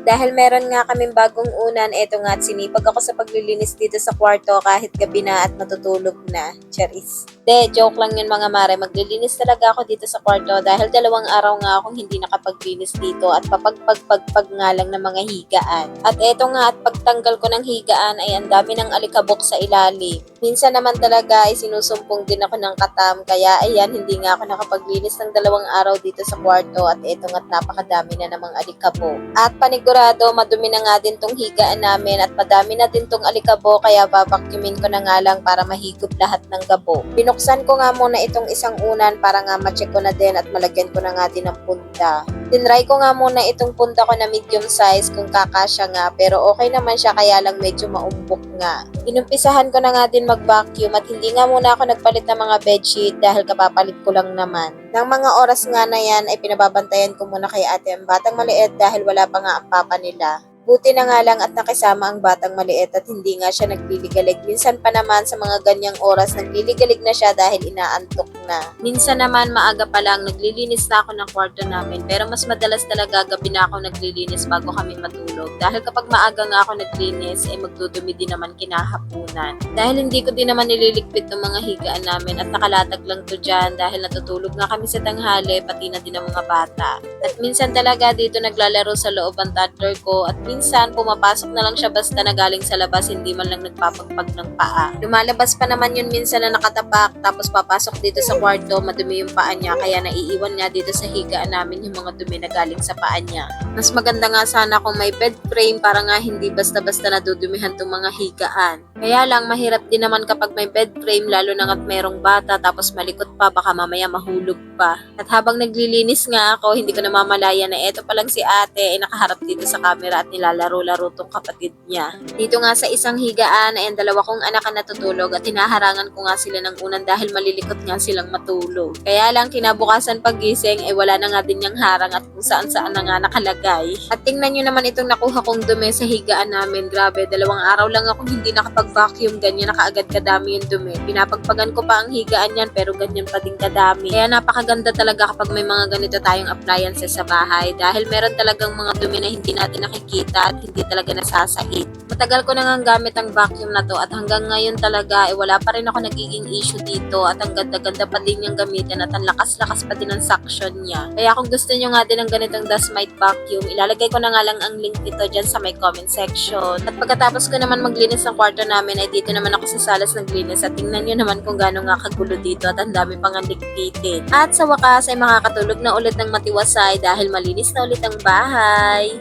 dahil meron nga kaming bagong unan, eto nga at sinipag ako sa paglilinis dito sa kwarto kahit gabi na at matutulog na. Charis. Joke lang yun mga mare. Maglilinis talaga ako dito sa kwarto dahil 2 araw nga akong hindi nakapaglinis dito at papagpagpagpag nga lang ng mga higaan. At eto nga at pagtanggal ko ng higaan ay ang dami ng alikabok sa ilalim. Minsan naman talaga ay sinusumpong din ako ng katam kaya ayan hindi nga ako nakapaglinis ng 2 araw dito sa kwarto at eto nga't napakadami na namang alikabok. At panigurado madumi na nga din tong higaan namin at madami na din tong alikabok kaya babakyumin ko na nga lang para mahigop lahat ng gabo. Binuksan ko nga muna itong isang unan para nga ma-check ko na din at malagyan ko na nga din ng punta. Tinry ko nga muna itong punta ko na medium size kung kakasya nga pero okay naman siya kaya lang medyo maumbok nga. Inumpisahan ko na nga din mag-vacuum at hindi nga muna ako nagpalit ng mga bedsheet dahil kapapalit ko lang naman. Nang mga oras nga na yan ay pinababantayan ko muna kay ate ang batang maliit dahil wala pa nga ang papa nila. Buti na nga lang at nakisama ang batang maliit at hindi nga siya nagliligalig. Minsan pa naman sa mga ganyang oras nagliligalig na siya dahil inaantok na. Minsan naman maaga pa lang naglilinis na ako ng kwarto namin pero mas madalas talaga gabi na ako naglilinis bago kami matulog. Dahil kapag maaga nga ako naglinis ay magdudumi din naman kinahapunan. Dahil hindi ko din naman nililigpit ng mga higaan namin at nakalatag lang to dyan dahil natutulog nga kami sa tanghali pati na din ang mga bata. At minsan talaga dito naglalaro sa loob ang toddler ko at minsan pumapasok na lang siya basta na galing sa labas hindi man lang nagpapagpag ng paa. Lumalabas pa naman yun minsan na nakatapak tapos papasok dito sa kwarto madumi yung paa niya kaya naiiwan niya dito sa higaan namin yung mga dumi na galing sa paa niya. Mas maganda nga sana kung may bed frame para nga hindi basta-basta nadudumihan tong mga higaan. Kaya lang mahirap din naman kapag may bed frame lalo na nga't merong bata tapos malikot pa baka mamaya mahulog pa. At habang naglilinis nga ako hindi ko namamalaya na eto pa lang si ate ay nakaharap dito sa camera at nilalaro-laro tong kapatid niya. Dito nga sa isang higaan ay ang 2 kong anak ang natutulog at hinaharangan ko nga sila ng unan dahil malilikot nga silang matulog. Kaya lang kinabukasan pagising ay wala na nga din yung harang at kung saan-saan na nga nakalagay. At tingnan nyo naman itong nakuha kong dumi sa higaan namin. Grabe, 2 araw lang akong hindi nakapag-vacuum ganyan na kaagad kadami yung dumi. Pinapagpagan ko pa ang higaan yan pero ganyan pa din kadami. Kaya napakaganda talaga kapag may mga ganito tayong appliances sa bahay dahil meron talagang mga dumi na hindi natin nakikita at hindi talaga nasasahid. Matagal ko na nga gamit ang vacuum na to at hanggang ngayon talaga wala pa rin ako nagiging issue dito at ang ganda-ganda pa din yung gamitin at ang lakas-lakas pa din ang suction niya. Kaya kung gusto nyo nga din ng ganitong dust mite vacuum, ilalagay ko na nga lang ang link nito dyan sa may comment section. At pagkatapos ko naman maglinis ng kwarto namin ay dito naman ako sa salas naglinis at tingnan nyo naman kung gaano nga kagulo dito at ang dami pang ligpitin. At sa wakas ay makakatulog na ulit ng matiwasay dahil malinis na ulit ang bahay.